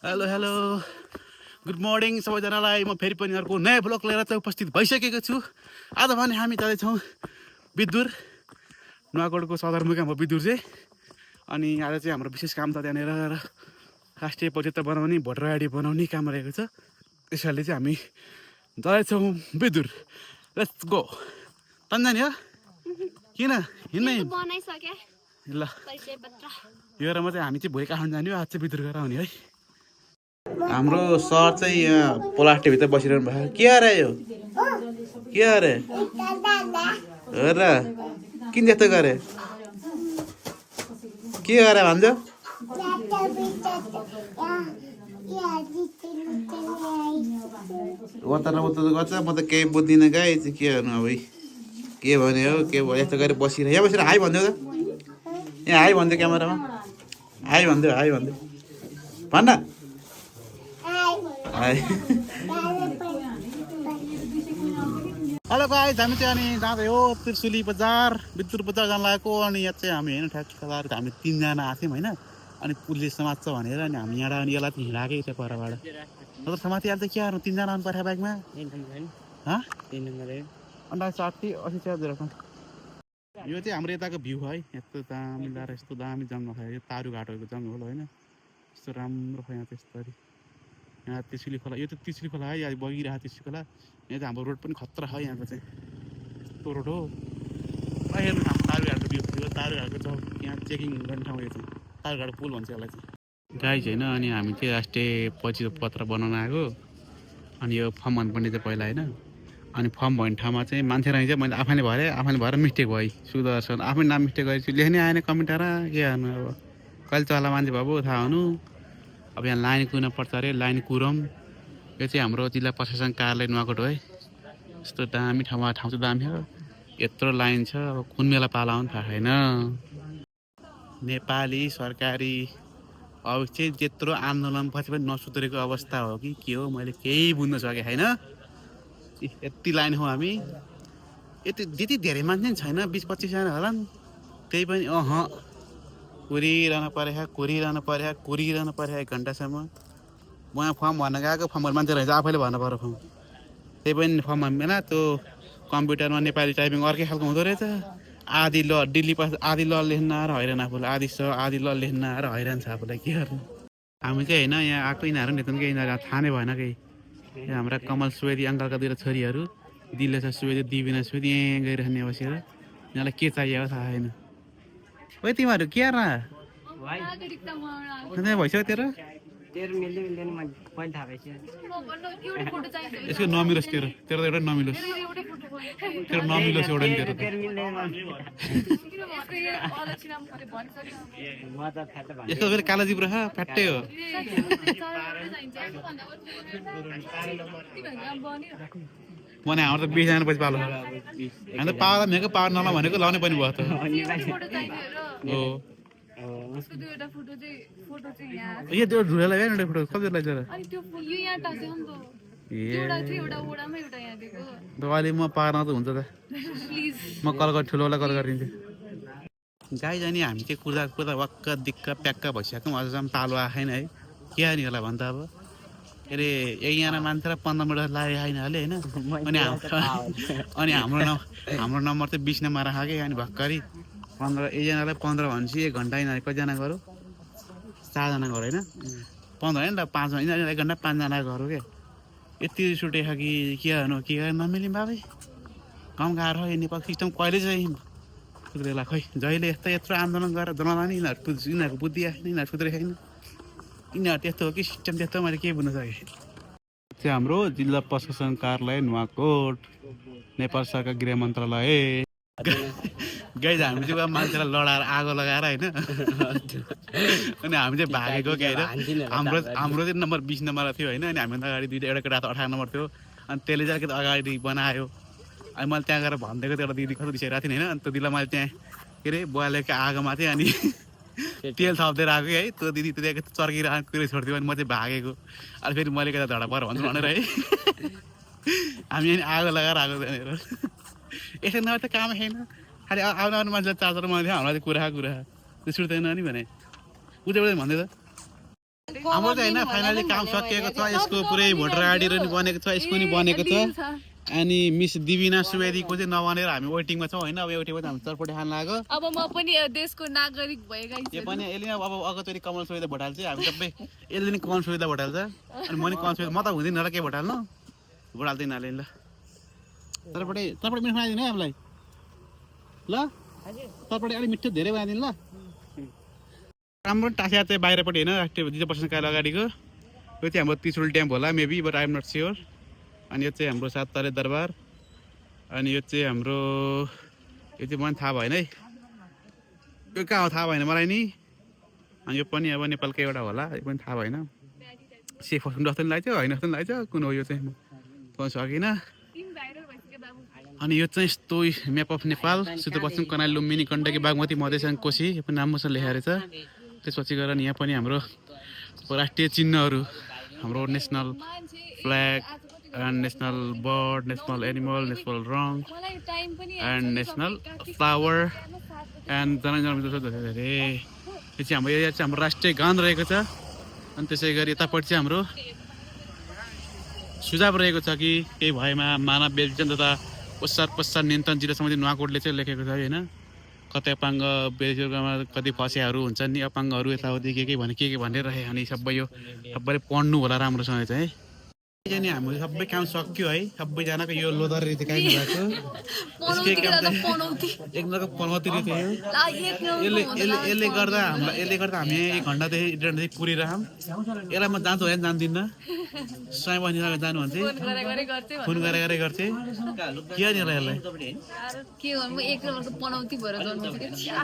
Hello hello good morning सबैजनालाई। म फेरि पनि अर्को नयाँ ब्लग लिएर चाहिँ उपस्थित भइसकेको छु। आज भने हामी जाँदैछौँ विदुर, नुवाकोटको सदरमुकाम हो विदुर चाहिँ। अनि आज चाहिँ हाम्रो विशेष काम छ त्यहाँनिर राष्ट्रिय पदयात्रा बनाउने, भोटर आइडी बनाउने काम रहेको छ। त्यसैले चाहिँ हामी जाँदैछौँ विदुर। Let's go. तन्जाने हो किन हिँड्नै ल योमा चाहिँ हामी चाहिँ भोलि काठमाडौँ जाने हो, आज चाहिँ विदुर गरेर आउने है। हाम्रो सर चाहिँ यहाँ प्लास्टिकभित्र बसिरहनु भएको। के अरे यो के अरे हो र किन त्यस्तो गरे के गरे भन्छ वता गर्छ। म त केही बुझ्दिनँ गाई चाहिँ के गर्नु अब के भन्यो के भयो यस्तो गरेर बसिरह। यहाँ बसेर हाई भनिदियो त, यहाँ हाई भनिदियो क्यामेरामा, हाई भनिदियो, हाई भनिदियो भन्न हेलो गाइस, हामी चाहिँ अनि जाँदै हो त्रिशुली बजार, विदुर बजार जान लागेको। अनि यहाँ चाहिँ हामी होइन ठ्याक्क लगाएर हामी 3 जना आएको थियौँ होइन। अनि पुलिसले समात्छ भनेर अनि हामी यहाँ अनि यसलाई हिँडाएकै थियो परबाट। नत्र समाति हाल्छ के गर्नु, 3 जना आउनु पर्यो बाइकमा। अन्त 60 80 च्यार्जर। यो चाहिँ हाम्रो यताको भ्यू है। यस्तो दामी लाएर यस्तो दामी जङ्गल छ। यो तारु घाटहरूको जङ्गल होइन, यस्तो राम्रो छ यहाँ। त्यस्तरी यहाँ त्रिशुली खोला, यो त त्रिशुली खोला है, यहाँ बगिरहेको त्रिशुली खोला। यहाँ चाहिँ हाम्रो रोड पनि खतरा है यहाँको चाहिँ, यस्तो रोड हो। हेर्नु हाम्रो तारुघाटको भ्यू, यो तारुघाटको छ यहाँ चेकिङ गर्ने ठाउँ। यो चाहिँ तारुघाट पुल भन्छ यसलाई चाहिँ गाइस होइन। अनि हामी चाहिँ राष्ट्रिय परिचय पत्र बनाउन आएको। अनि यो फर्म भन्नुपर्ने चाहिँ पहिला होइन। अनि फर्म भन्ने ठाउँमा चाहिँ मान्छे रहेछ, मैले आफैले भएर मिस्टेक भयो। सुदर्शन आफै नाम मिस्टेक गरेपछि लेख्नै आएन कमेन्टर के गर्नु। अब कहिले चला मान्छे भयो थाहा हुनु। अब यहाँ लाइन कुर्न पर्छ अरे, लाइन कुरौँ। यो चाहिँ हाम्रो जिल्ला प्रशासन कार्यालय नुवाकोट है। यस्तो दामी ठाउँ चाहिँ दामी हो। यत्रो लाइन छ, अब कुन बेला पाला आउनु थाहा छैन। नेपाली सरकारी अब चाहिँ त्यत्रो आन्दोलनपछि पनि नसुधरेको अवस्था हो कि के हो, मैले केही बुझ्न सकेँ छैन। यति लाइन हो हामी, यति धेरै मान्छे पनि छैन, 20-25 जना होला नि। त्यही पनि कुरिरहनु पर्यो 1 घन्टासम्म। म यहाँ फर्म भर्न गएको, फर्म भर्नु मान्छे रहेछ, आफैले भर्नु पर्यो फर्म। त्यही पनि फर्म भर्दैन त्यो कम्प्युटरमा नेपाली टाइपिङ अर्कै खालको हुँदो रहेछ। आधी ल दिल्ली पास आधी ल लेख्न आएर हैरान आफूलाई, आधी ल लेख्न आएर हैरान छ आफूलाई के गर्नु। हामी चाहिँ होइन यहाँ आएको यिनीहरू नि केही थाहा नै भएन केही। यहाँ हाम्रा कमल सुवेदी अङ्कलका 2 छोरीहरू, दिलेश सुवेदी, दिविना सुवेदी यहाँ गइरहने बसेर। यिनीहरूलाई के चाहिएको थाहा छैन। ओ तिमीहरू के गर्न भइसक्यो तेरो यसको नमिलोस्। तेरो त एउटा नमिलोस्, तेरो नमिलोस् एउटा नि। तेरो यस्तो फेरि कालो जिब्रो फ्याट्टै हो। भने हाम्रो त 20 जना पछि पालो। हामी त पावर भनेको पावर नला भनेको लाउनै पनि भयो त हो। यो त्यो ढुलेलाई हेर्नु फोटो कति लाग्छ र। अहिले म पार्न त हुन्छ त, म कल गरेर ठुलोलाई कल गरिदिन्छु। गाई जाने हामी चाहिँ कुदा वक्क दिक्क प्याक्क भइसक्यौँ। अझसम्म पालो आएन है, के आयो नि होला भन्छ। अब के अरे 1 जना मान्छे र 15 मिनट लागेको छैन अहिले होइन। अनि हाम्रो नम्बर चाहिँ 20 नम्बर राख्यो कि। अनि भर्खरै 15 एकजनालाई 15 भनेपछि 1 घन्टा यिनीहरू कतिजना गरौँ, 4 जना गरौँ होइन। 15 होइन त 5 यिनीहरू 1 घन्टा 5 जना गरौँ क्या। यति रिस उठेको कि के गर्नु के गर्नु नमिल्यौँ बाबै। गाउँ गाह्रो यो नेपाल सिस्टम कहिले चाहिँ सुध्रेला खै। जहिले यत्रो आन्दोलन गरेर जनाउँदा नि यिनीहरूको बुद्धि आएन, यिनीहरू सुध्रेको छैन। यिनीहरू त्यस्तो हो कि सिस्टम त्यस्तो, मैले केही बुझ्न सकेँ। चाहिँ हाम्रो जिल्ला प्रशासन कार्यालय नुवाकोट, नेपाल सरकार गृह मन्त्रालय। गाइज हामी चाहिँ मान्छेलाई लडाएर आगो लगाएर होइन। अनि हामी चाहिँ भागेको क्या होइन। हाम्रो चाहिँ नम्बर 20 नम्बर थियो होइन। अनि हामीभन्दा अगाडि एउटा केटा 18 नम्बर थियो। अनि त्यसले चाहिँ अलिकति अगाडि बनायो। अनि मैले त्यहाँ गएर भनिदिएको त्यो एउटा दिदी कस्तो रिसाइरहेको थिएँ होइन। अनि त्यो दिदीलाई मैले त्यहाँ के अरे बोइलरको आगोमा थिएँ। अनि तेल थप्दै आएको है। त्यो दिदी त्यहाँ चर्किरहेको कुरै छोडिदियो। अनि म चाहिँ भागेको। अनि फेरि मैले कता झडा पर भन्छु भनेर है। हामी अनि आगो लगाएर आएको त्यहाँनिर। यसो नभए त काम छैन। खालि आउने मान्छेलाई चार्जर माग्थ्यो, हामीलाई चाहिँ कुरा त्यो सुर्दैन नि भने उतैबाट भन्दै त। हाम्रो चाहिँ होइन फाइनली काम सकिएको छ यसको पुरै भोटर आइडी पनि बनेको छ यसको नि बनेको छ अनि मिस दिविना सुवेदीको चाहिँ नबनेर हामी वेटिङमा छौँ होइन अब वेटिङमा चाहिँ हामी चटपटी खान लाग्यो अब म पनि देशको नागरिक भएका यो पनि यसले अब अगचोटि कमल सुवेदी भोट हाल्छ हामी सबै यसले नि कमल सुवेदी भोट हाल्छ अनि म नि कमल सुवेदी म त हुँदैन होला के भोट हाल्नु भोट हाल्दैन हाले ल चटपटी चटपटी मिठो बनाइदिनु है हामीलाई ल चटपटी अलिक मिठो धेरै बनाइदिनु ल राम्रो टासिया चाहिँ बाहिरपट्टि होइन राष्ट्रिय जिजो प्रशासन कार्यालय अगाडिको यो चाहिँ हाम्रो त्रिशुल ड्याम होला maybe but I am not sure अनि यो चाहिँ हाम्रो सात तले दरबार अनि यो चाहिँ हाम्रो यो चाहिँ मलाई थाहा भएन है यो कहाँ हो थाहा भएन मलाई नि अनि यो पनि अब नेपालको एउटा होला यो पनि थाहा भएन सेफ जस्तो पनि लाग्छ होइन जस्तो पनि लाग्छ कुन हो यो चाहिँ म पाउन सकिनँ अनि यो चाहिँ यस्तो म्याप अफ नेपाल सुदूरपश्चिम कर्णाली लुम्बिनी गण्डकी बागमती मधेस कोशी यो पनि राम्रोसँग लेखेर छ त्यसपछि गएर यहाँ पनि हाम्रो राष्ट्रिय चिन्हहरू हाम्रो national flag and national bird national animal national wrong and national flower and धेरै यो चाहिँ हाम्रो एरिया चाहिँ हाम्रो राष्ट्रिय गान रहेको छ अनि त्यसै गरी यतापट्टि चाहिँ हाम्रो सुझाव रहेको छ कि केही भएमा मानव बेचिजन तथा पश्चात नियन्त्रण जिल्ला सम्बन्धी नुवाकोटले चाहिँ लेखेको छ होइन कतै अपाङ्ग बेचिजनमा कति फसियाहरू हुन्छन् नि अपाङ्गहरू यताउति के भनेर रहे अनि सबै यो सबैले पढ्नु होला राम्रोसँग चाहिँ है नि हाम्रो सबै काम सक्यो है सबैजनाको यो लोदर रीति काम भएको एकजनाको पनौती रीति हो यसले गर्दा हामी 1 घन्टादेखि 1.5 घन्टादेखि कुरिरहँ यसलाई म जान्छु होइन जान्दिनँ समय बनिरहेको जानु भन्छ फोन गरेर गर्थे के नि यसलाई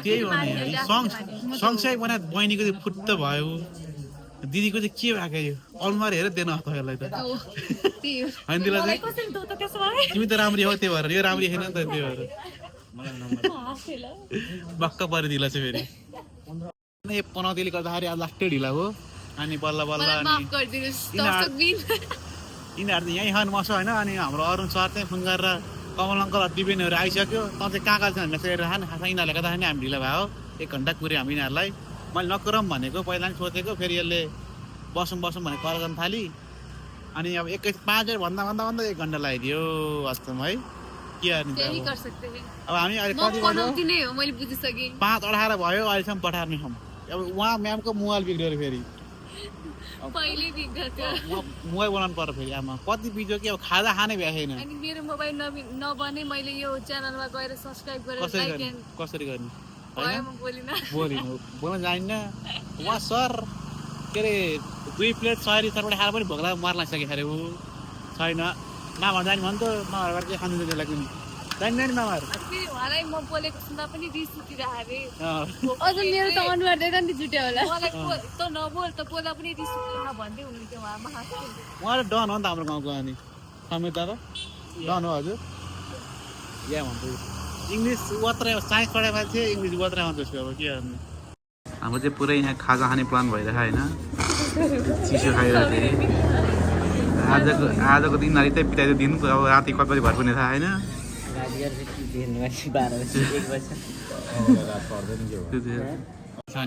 त्यही हो नि सँगसँगै बनाए बहिनीको चाहिँ फुट्ट भयो दिदीको चाहिँ के भएको यो अलमारी हेरेर दिनु हत्ता यसलाई त होइन दिला चाहिँ तिमी त राम्री हो त्यही भएर यो राम्री छैन नि त त्यही भएर बक्क परिदिला चाहिँ फेरि यो पनौतीले गर्दाखेरि आज लास्टै ढिला हो अनि बल्ल बल्ल यिनीहरू चाहिँ यहीँ खानु मसो होइन अनि हाम्रो अरुण सर चाहिँ फोन गरेर कमल अङ्कल दिपेनहरू आइसक्यो त चाहिँ कहाँ चाहिँ हामीलाई चाहिँ खाने खासा यिनीहरूले गर्दाखेरि हामी ढिला भयो 1 घन्टा कुऱ्यो हामी यिनीहरूलाई मैले नकुरम भनेको पहिला नि सोचेको फेरि यसले बसौँ भने कल गर्न थाली अनि अब 5 भन्दा 1 घन्टा लगाइदियो वास्तवमा है के अब हामी अहिले कति बज्यो 5:18 भयो अहिलेसम्म पठार्ने छौँ अब उहाँ म्यामको मोबाइल बिग्रियो फेरि मोबाइल बनाउनु पर्यो फेरि आमा कति बिग्यो कि अब खाजा खाने भ्या छैन मेरो मोबाइल नबने मैले यो च्यानलमा गएर सब्स्क्राइब गरेर कसरी गर्ने बोल्न जानिन्न उहाँ सर के अरे 2 प्लेट सरी तरबाट खाएर पनि भोक लाग्यो मार लागिसक्यो अरे ऊ छैन मामाहरू जाने भन्थ्यो मामाहरू के खानु त्यसलाई पनि जान्दैन नि मामाहरू म बोलेको सुन्दा पनि रिस उठिरहेको अझ मेरो त अनुहार देख्दा नि जुट्यो होला त नबोल त बोल्दा पनि रिस उठ्दैन भन्दै हुनुहुन्थ्यो उहाँले डन हो नि त हाम्रो गाउँको अनि समेत दादा डन हो हजुर या भन्छु इङ्ग्लिस मात्रै साइन्स पढाए मान्छे इङ्ग्लिस मात्रै आउँछ त्यसको अब के गर्नु हाम्रो चाहिँ पुरै यहाँ खाजा खाने प्लान भइरहेको होइन चिसो खाइरहेको थिएँ आजको दिन चाहिँ बिताइदियो दिन अब राति कति घर पुग्ने थाहा होइन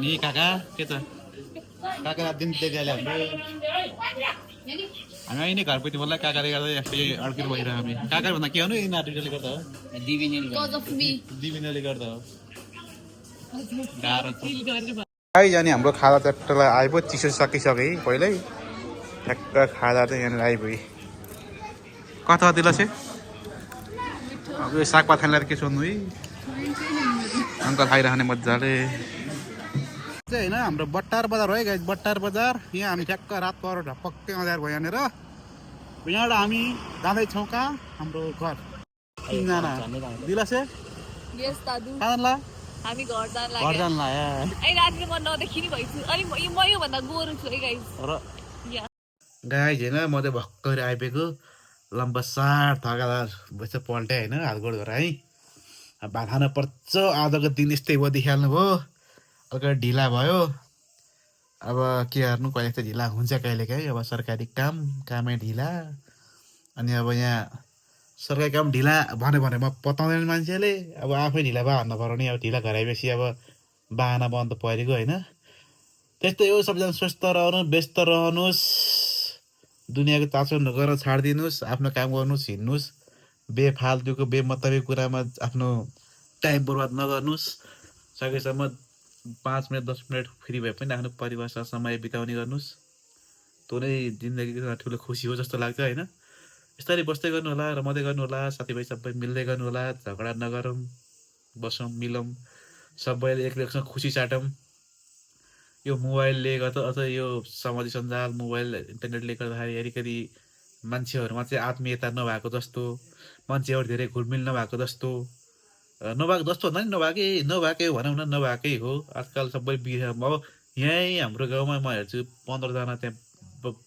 नि काका के त काका रात दिन देखिहाल्यो हामी अहिले घरपट्टि बोल्दा काकाले गर्दा यस्तै अड्केर भइरहेको हामी काका भन्दा के गर्नु यिनीहरूले गर्दा हो दिविनाले गर्दा हो गाह्रो जाने हाम्रो खाजा चट्टलाई आइपो चिसो सकिसके पहिल्यै ठ्याक्क खाजा चाहिँ यहाँनिर आइपुग्यो कता दिला चाहिँ अब यो सागपात खानेलाई के सोध्नु है अङ्कल खाइरहने मजाले चाहिँ होइन हाम्रो बट्टार बजार हो है गाइस बट्टार बजार यहाँ हामी ठ्याक्क रात पर ढपक्कै अँध्यार भयो यहाँबाट हामी जाँदैछौँ कहाँ हाम्रो घर 3 जना दिला से हामी घर जान लाग्यो म नदेखिने भइछु अनि म यो भन्दा गोरु छु है गाइस गाइस हैन म चाहिँ भक्करै आइपेको लम्बसार थकादार बच्चा पल्टे हैन हात गोड गरेर है भात खान पर्छ आजको दिन यस्तै भयो देखिहाल्नु भयो अलिकति ढिला भयो अब के गर्नु कहिले त ढिला हुन्छ कहिलेकाहीँ अब सरकारी कामै ढिला अनि अब यहाँ सरकारी काम ढिला भन्यो भने म पताउँदैन मान्छेले अब आफै ढिला भए भन्नु पर्यो नि अब ढिला गराएपछि अब बाहना बन्द परेको होइन त्यस्तै हो, सबैजना स्वस्थ रहनु, व्यस्त रहनुहोस्, दुनियाँको चासो नगरेर छाडिदिनुहोस्, आफ्नो काम गर्नुहोस्, हिँड्नुहोस्, बेफाल्तुको बेमतलबी कुरामा आफ्नो टाइम बर्बाद नगर्नुहोस्, सकेसम्म 5 मिनट 10 मिनट फ्री भए पनि आफ्नो परिवारसँग समय बिताउने गर्नुहोस्, त्यो नै जिन्दगीको ठुलो खुसी हो जस्तो लाग्छ होइन। यसरी बस्दै गर्नु होला, रमाउँदै गर्नु होला, साथीभाइ सबै मिल्दै गर्नु होला, झगडा नगरौँ, बसौँ, मिलौँ, सबैले एकअर्कासँग खुसी साटौँ। यो मोबाइलले गर्दा अथवा यो सामाजिक सञ्जाल मोबाइल इन्टरनेटले गर्दाखेरि अलिकति मान्छेहरूमा चाहिँ आत्मीयता नभएको जस्तो, मान्छेहरू धेरै घुलमिल नभएको जस्तो, नभएको जस्तो भन्दा नि नभएकै भनौँ न, नभएकै हो। आजकल सबै अब यहीँ हाम्रो गाउँमा म हेर्छु 15जना त्यहाँ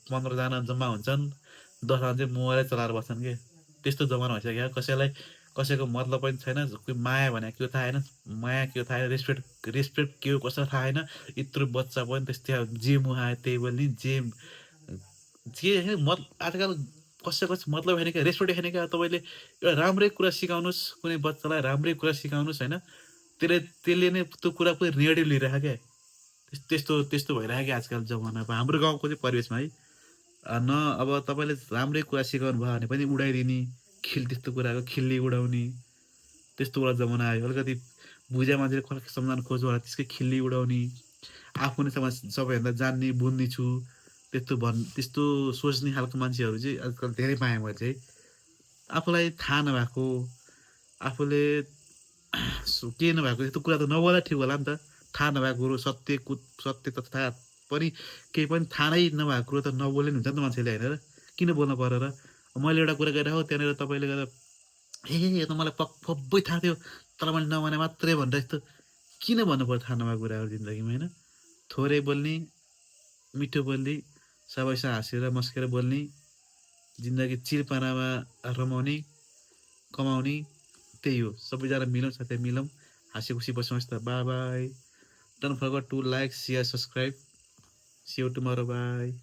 15जना जम्मा हुन्छन्, 10जना चाहिँ मोबाइलै चलाएर बस्छन् के। त्यस्तो जमाना भइसक्यो। कसैको मतलब पनि छैन, कोही माया भने के हो थाहा छैन, माया के हो थाहा छैन, रेस्पेक्ट के हो कसो थाहा छैन। यत्रो बच्चा पनि त्यस्तै जे मुहायो त्यही बोल्ने, जे आजकल कसैको मतलब छैन क्या, रेस्पेक्ट छैन क्या। तपाईँले एउटा राम्रै कुरा सिकाउनुहोस्, कुनै बच्चालाई राम्रै कुरा सिकाउनुहोस् होइन, त्यसले नै त्यो कुरा पनि नेगेटिभ लिइरहेको क्या। त्यस्तो भइरहेको क्या आजकल जमानामा हाम्रो गाउँको चाहिँ परिवेशमा है। अब तपाईँले राम्रै कुरा सिकाउनु भयो भने पनि उडाइदिने, त्यस्तो कुराको खिल्ली उडाउने, त्यस्तो कुरा जमाना आयो। अलिकति बुझे मान्छेले सम्झाउन खोज्यो भने त्यसकै खिल्ली उडाउने, आफू नै सबैभन्दा जान्ने बुझ्ने छु, त्यस्तो सोच्ने खालको मान्छेहरू चाहिँ आजकल धेरै पाएँ मैले चाहिँ। आफूलाई थाहा नभएको, आफूले के नभएको यस्तो कुरा त नबोला ठिक होला नि त। थाहा नभएको कुरो सत्य त थाहा पनि केही पनि थाहा नै नभएको कुरो त नबोल्ने हुन्छ नि त मान्छेले होइन र। किन बोल्नु परेर मैले एउटा कुरा गरिरहेको त्यहाँनिर तपाईँले गर्दा यो त मलाई पक्कै थाहा थियो तर मैले नमाने मात्रै भनेर यस्तो किन भन्नु पर्यो थाहा नभएको कुराहरू जिन्दगीमा होइन। थोरै बोल्ने, मिठो बोल्ने, सबैसँग हाँसेर मस्केर बोल्ने, जिन्दगी चिरपानामा रमाउने, कमाउने, त्यही हो। सबैजना मिलौँ, साथै मिलौँ, हाँसी खुसी बस्नुहोस् त। By by. Don't forget to like, share, subscribe. See you tomorrow. Bye.